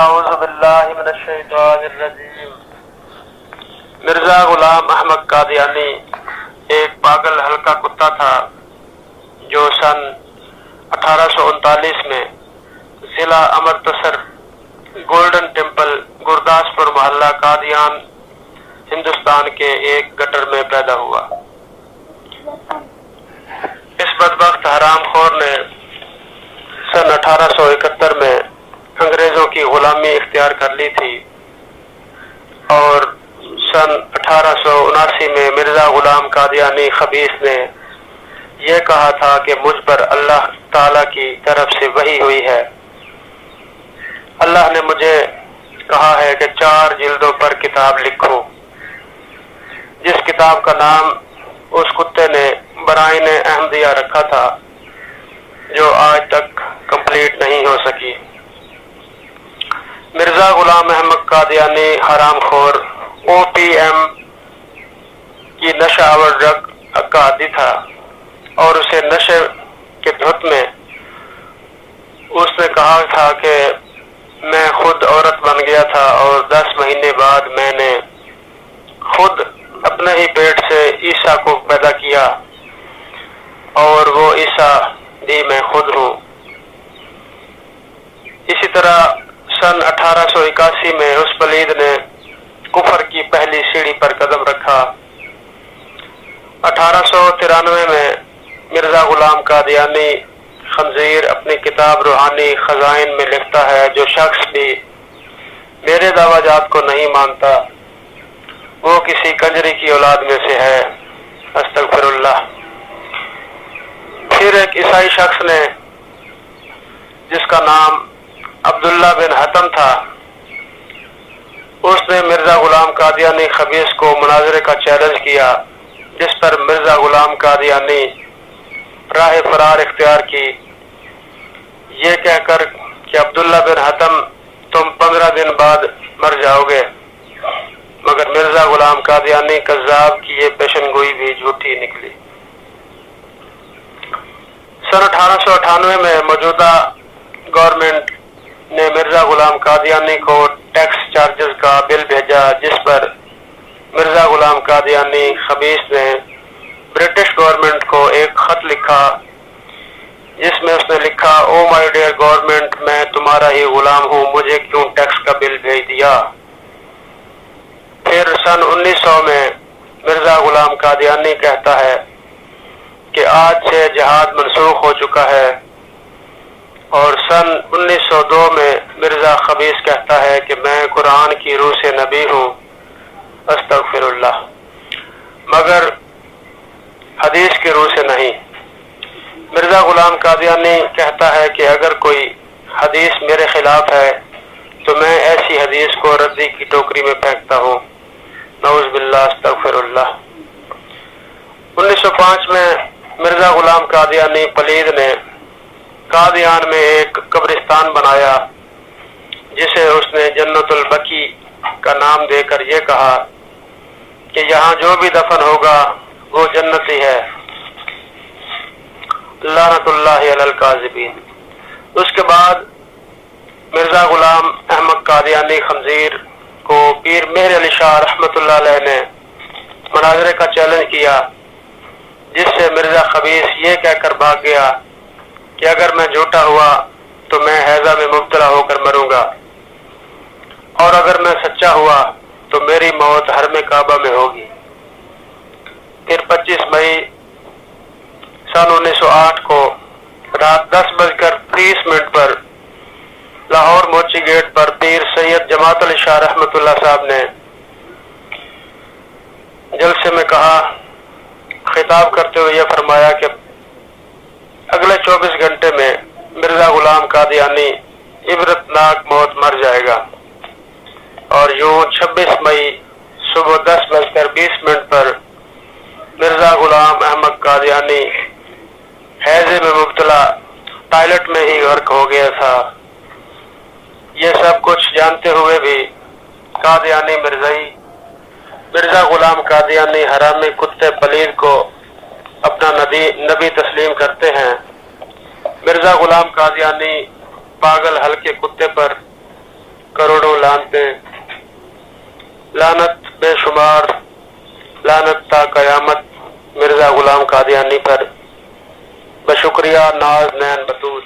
اعوذ باللہ من الشیطان الرجیم۔ مرزا غلام احمد قادیانی ایک پاگل ہلکا کتا تھا جو سن 1839 میں ضلع امرتسر گولڈن ٹیمپل گرداسپور محلہ قادیان ہندوستان کے ایک گٹر میں پیدا ہوا۔ اس بدبخت حرام خور نے سن 1871 میں انگریزوں کی غلامی اختیار کر لی تھی اور سن 1879 میں مرزا غلام قادیانی خبیث نے یہ کہا تھا کہ مجھ پر اللہ تعالی کی طرف سے وحی ہوئی ہے۔ اللہ نے مجھے کہا ہے کہ 4 جلدوں پر کتاب لکھو، جس کتاب کا نام اس کتے نے برائن احمدیہ رکھا تھا جو آج تک کمپلیٹ نہیں ہو سکی۔ مرزا غلام احمد قادیانی حرام خور او پی ایم کی نشہ آور ڈرگ کا عادی تھا اور اسے نشے کے دھت میں اس نے کہا تھا کہ میں خود عورت بن گیا تھا اور 10 مہینے بعد میں نے خود اپنے ہی پیٹ سے عیسیٰ کو پیدا کیا اور وہ عیسیٰ بھی میں خود ہوں۔ اسی طرح سن 1881 میں اس پلید نے کفر کی پہلی سیڑھی پر قدم رکھا۔ 1893 میں مرزا غلام قادیانی خنزیر اپنی کتاب روحانی خزائن میں لکھتا ہے جو شخص بھی میرے دعویٰ جات کو نہیں مانتا وہ کسی کنجری کی اولاد میں سے ہے، استغفر اللہ۔ پھر ایک عیسائی شخص نے جس کا نام عبداللہ بن حتم تھا، اس نے مرزا غلام قادیانی خبیث کو مناظرے کا چیلنج کیا، جس پر مرزا غلام قادیانی راہ فرار اختیار کی یہ کہہ کر کہ عبداللہ بن حتم تم 15 دن بعد مر جاؤ گے، مگر مرزا غلام قادیانی کذاب کی یہ پیشن گوئی بھی جھوٹی نکلی۔ سن 1898 میں موجودہ گورنمنٹ نے مرزا غلام قادیانی کو ٹیکس چارجز کا بل بھیجا، جس پر مرزا غلام قادیانی خبیث نے برٹش گورنمنٹ کو ایک خط لکھا جس میں اس نے لکھا، او مائی ڈیئر گورنمنٹ، میں تمہارا ہی غلام ہوں، مجھے کیوں ٹیکس کا بل بھیج دیا۔ پھر سن 1900 میں مرزا غلام قادیانی کہتا ہے کہ آج سے جہاد منسوخ ہو چکا ہے، اور سن 1902 میں مرزا خبیث کہتا ہے کہ میں قرآن کی روح سے نبی ہوں، استغفر اللہ، مگر حدیث کی روح سے نہیں۔ مرزا غلام قادیانی کہتا ہے کہ اگر کوئی حدیث میرے خلاف ہے تو میں ایسی حدیث کو ردی کی ٹوکری میں پھینکتا ہوں، نعوذ باللہ، استغفر اللہ۔ 1905 میں مرزا غلام قادیانی پلید نے قادیان میں ایک قبرستان بنایا جسے اس نے جنت البقیع کا نام دے کر یہ کہا کہ یہاں جو بھی دفن ہوگا وہ جنتی ہے، لعنت اللہ علی الکاذبین۔ اس کے بعد مرزا غلام احمد قادیانی خنزیر کو پیر مہر علی شاہ رحمۃ اللہ علیہ نے مناظرے کا چیلنج کیا، جس سے مرزا خبیث یہ کہہ کر بھاگ گیا کہ اگر میں جھوٹا ہوا تو میں حیضہ میں مبتلا ہو کر مروں گا، اور اگر میں سچا ہوا تو میری موت حرم کعبہ میں ہوگی۔ پھر 25 مئی سن 1908 کو رات 10:30 پر لاہور موچی گیٹ پر پیر سید جماعت علی شاہ رحمۃ اللہ صاحب نے جلسے میں کہا، خطاب کرتے ہوئے یہ فرمایا کہ اگلے 24 گھنٹے میں مرزا غلام قادیانی عبرتناک موت مر جائے گا، اور یوں 26 مئی صبح 10:20 پر مرزا غلام احمد قادیانی حیضے میں مبتلا ٹائلٹ میں ہی غرق ہو گیا تھا۔ یہ سب کچھ جانتے ہوئے بھی قادیانی مرزا غلام قادیانی حرامی کتے پلید کو اپنا نبی تسلیم کرتے ہیں۔ مرزا غلام قادیانی پاگل ہلکے کتے پر فرماتے ہیں، لعنت بے شمار، لعنت تا قیامت مرزا غلام قادیانی پر، بشکریہ ناز نین بطول۔